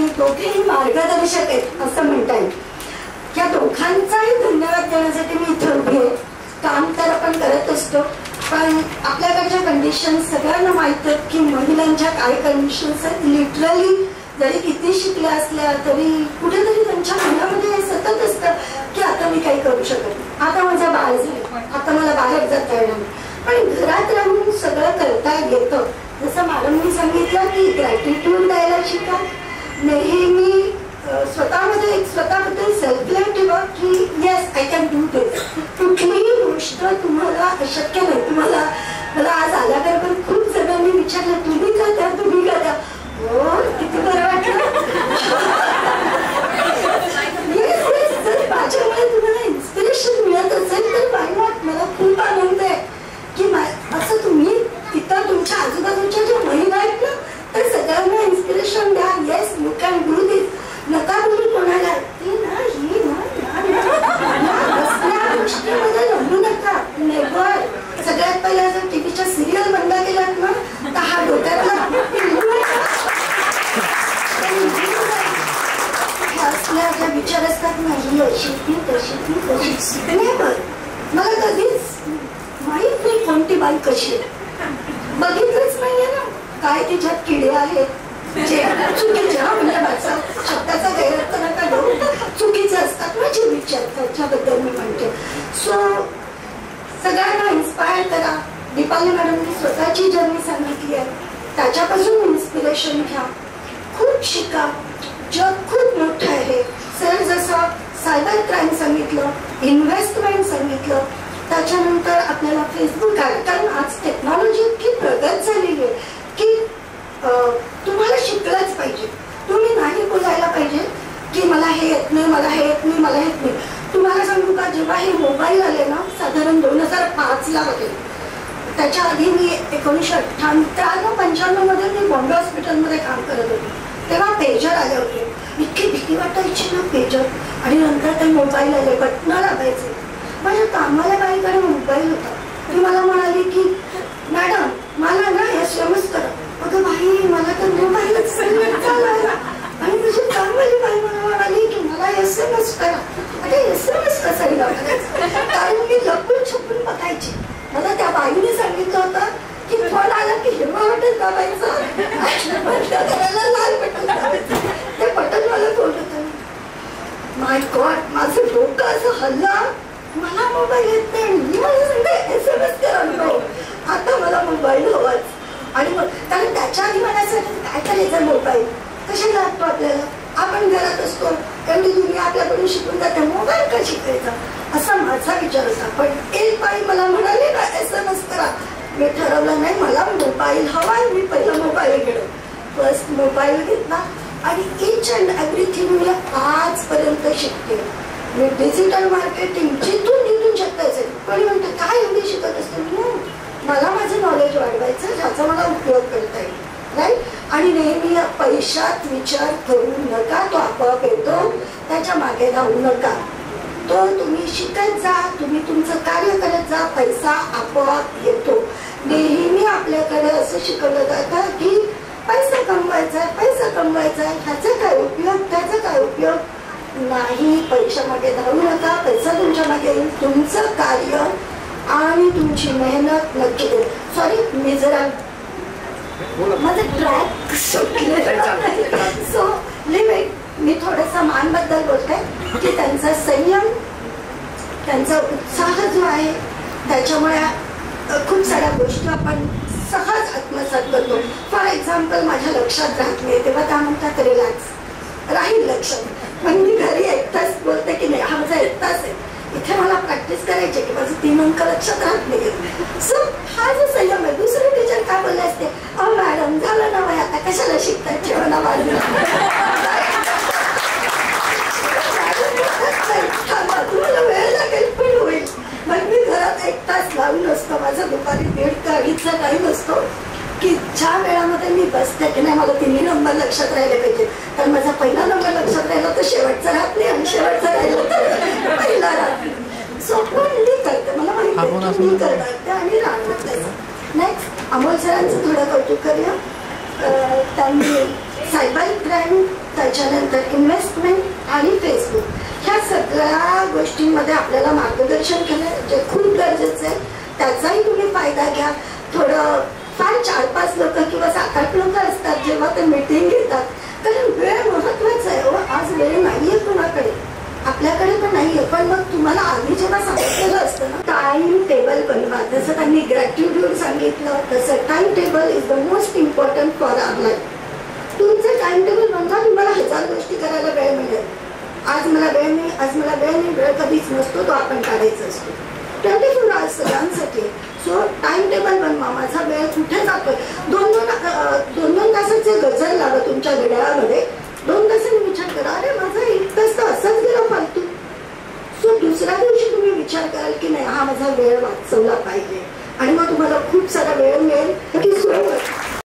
आणि दोघेही मार्गदर्शक आहेत असं म्हणता येईल. या दोघांचाही धन्यवाद देण्यासाठी मी इथे उभी आहे. काम तर आपण करत असतो, पण आपल्याकडच्या कंडिशन्स सगळ्यांना माहित आहेत की महिलांच्या काय कंडिशन्स आहेत. लिटरली जरी किती शिकल्या असल्या तरी कुठेतरी त्यांच्या मनामध्ये हे सतत असतं की आता मी काही करू शकत नाही, आता माझं बाळ झालं, आता मला बाहेर जाता येणार नाही. पण घरात राहून सगळं करता येतं. जसं मॅडमनी सांगितलं की ग्रॅटिट्यूड द्यायला शिका, नेहमी स्वतःमध्ये स्वतःबद्दल सेल्फ क्लेम ठेवा की येस आय कॅन डू दिस. कुठलीही गोष्ट तुम्हाला अशक्य नाही. तुम्हाला मला आज आल्याबरोबर खूप जणांनी विचारलं तुम्ही का द्या, तुम्ही का द्या. हो, किती बरं वाटलं. जर माझ्यामुळे तुम्हाला इन्स्पिरेशन मिळत असेल तर वाय नॉट. मला खूप आनंद आहे की असं तुम्ही इतर तुमच्या आजूबाजूच्या ज्या महिला आहेत ना तर सगळ्यांना इन्स्पिरेशन द्या. येस यू कॅन डू दिस. नका बोलू कोणाला ती ना ही ना गोष्टीमध्ये रमू नका. नेव्हर. सगळ्यात पहिला जर टीव्हीच्या सिरियल बंद केल्यात ना तर हा डोक्यातला असल्या ज्या विचार असतात ना ही अशी ती तशी ती तशी. नेव्हर. मला कधीच माहीत नाही कोणती बाई कशी आहे, बघितलंच नाहीये ना. काय तिच्यात किडे आहेत चुकीच्या, म्हणजे माझा शब्दाचा गैरअर्थ नका घेऊ, चुकीचे असतात माझे विचार त्याच्याबद्दल मी म्हणते. सो सगळ्यांना इन्स्पायर करा. दीपाली मॅडमनी स्वतःची जर्नी सांगितली आहे, त्याच्यापासून इन्स्पिरेशन घ्या. खूप शिका. जग खूप मोठं आहे. सर जसं सायबर क्राईम सांगितलं, इन्व्हेस्टमेंट सांगितलं, त्याच्यानंतर आपल्याला फेसबुक आहे. कारण आज टेक्नॉलॉजी इतकी प्रगत झालेली आहे की तुम्हाला शिकलंच पाहिजे. तुम्ही नाही बोलायला पाहिजे की मला हे येत नाही, मला हे येत नाही, मला येत नाही. तुम्हाला सांगू का, जेव्हा हे मोबाईल आले ना साधारण 2005ला वगैरे, त्याच्या आधी मी 1993-95 मध्ये मी बॉम्बे हॉस्पिटलमध्ये काम करत होते. तेव्हा पेजर आले होते. इतकी भीती वाटायची ना पेजर. आणि नंतर ते मोबाईल आले, बटणं दाबायचे. माझ्या कामाला बाईकडे मोबाईल होता. ती मला म्हणाली की मॅडम मला ना SMS करा. अगं बाई मला तर मोबाईलच चालवायला. आणि तुझी कामवाली बाई मला म्हणाली की मला SMS करा. अरे SMS कसाही लावायचं, कारण मी लपून छपून बघायची. मला त्या बाईने सांगितलं होतं की फोन आला की हिरवा बटन दाबायचं, करायला लाल बटन दाबायचं. ते बटन मला फोन होतं. माय गॉड, माझं डोकं असं हल्लं. मला मोबाईल येत नाही, मी मला सांगते SMS करा. आता मला मोबाईल हवाच. आणि मग कारण त्याच्या आधी म्हणायचं काय करायचं, मोबाईल कशाला लागतो आपल्याला, आपण घरात असतो, एवढी दुनिया आपल्याकडून शिकून जाते, मोबाईल का शिकायचा, असा माझा विचार होता. पण एक बाई मला म्हणाली ना SMS करा. मी ठरवलं नाही, मला मोबाईल हवाय. मी पहिला मोबाईल घेतला, फर्स्ट मोबाईल घेतला आणि इच अँड एव्हरीथिंग मी आजपर्यंत शिकते. मी डिजिटल मार्केटिंग जिथून तिथून शिकायचं. पण म्हणते काय एवढी शिकत असते. मला माझं नॉलेज वाढवायचं ज्याचा मला उपयोग करता येईल. राईट. आणि नेहमी पैशात विचार करू नका, तो आपोआप येतो. त्याच्या मागे धावू नका. तो तुम्ही शिकत जा, तुम्ही तुमचं कार्य करत जा, पैसा आपोआप येतो. नेहमी आपल्याकडे असं शिकवलं जातं की पैसा कमवायचा आहे, पैसा कमवायचा आहे, ह्याचा काय उपयोग, त्याचा काय उपयोग नाही. पैशामागे धावू नका. पैसा तुमच्या मागे येईल. तुमचं कार्य आणि तुमची मेहनत नक्की देईल. सॉरी, मी जरा माझं ट्रॅक सुटले. So limit. मी थोडंसं मानबद्दल बोलते की त्यांचा संयम, त्यांचा उत्साह जो आहे त्याच्यामुळे खूप साऱ्या गोष्टी आपण सहज आत्मसात करतो. फॉर एक्झाम्पल, माझ्या लक्षात राहत नाही तेव्हा त्या म्हणतात रिलॅक्स, राहील लक्षात. पण मी घरी एक तास बोलते की नाही हा माझा एक तास आहे, इथे मला प्रॅक्टिस करायची की माझं 3 अंक लक्षात राहत नाही. सो हा जो संयम आहे. दुसरे टीचर काय बोलले असते, अहो मॅडम झालं ना वय, आता कशाला शिकताय, ठेवा ना माझं, तुम्हाला वेळ लागेल पण होईल. मग मी घरात 1 तास लावून असतो. माझा दुपारी 1:30 ते 2:30चा टाईम असतो की ज्या वेळामध्ये मी बसते की नाही मला 3 नंबर लक्षात राहिले पाहिजे. तर माझा पहिला नंबर लक्षात राहिला तर शेवटचा राहत नाही, आणि शेवटचा राहिला तर पहिला राहत नाही. सो मी करते, मला माहिती मी करते आणि राहणार त्याचं. नेक्स्ट अमोल सरांचं थोडं कौतुक करूया. त्यांनी सायबर क्राईम त्याच्यानंतर इन्व्हेस्टमेंट आणि फेसबुक, ह्या सगळ्या गोष्टींमध्ये आपल्याला मार्गदर्शन केलं जे खूप गरजेचं आहे. त्याचाही तुम्ही फायदा घ्या. थोडं फार 4-5 लोक किंवा 7-8 लोक असतात जेव्हा ते मीटिंग घेतात, कारण वेळ महत्वाचा आहे. आज वेळ नाहीये कुणाकडे, आपल्याकडे पण नाहीये. पण मग तुम्हाला आधी जेव्हा सांगितलेलं असतं ना, टाइम टेबल बनवा. जसं त्यांनी ग्रॅटिट्यूड सांगितलं तसं time table is the most important for our life. तुमचं टाइम टेबल बनवा, तुम्हाला 1000 गोष्टी करायला वेळ मिळेल. आज मला वेळ नाही, आज मला वेळ नाही, वेळ कधीच नसतो, तो आपण काढायचा असतो. 24 आवर्स सगळ्यांसाठी. सो टाइम टेबल बनवा. माझा वेळ कुठे जातोय, 2-2 तासाचे गजर लावा तुमच्या घड्याळामध्ये. 2 तासांनी विचार करा, अरे माझा 1 तास तर असाच गेला फालतू. सो दुसऱ्या दिवशी तुम्ही विचार कराल की नाही, हा माझा वेळ वाचवला पाहिजे, आणि मग तुम्हाला खूप सारा वेळ मिळेल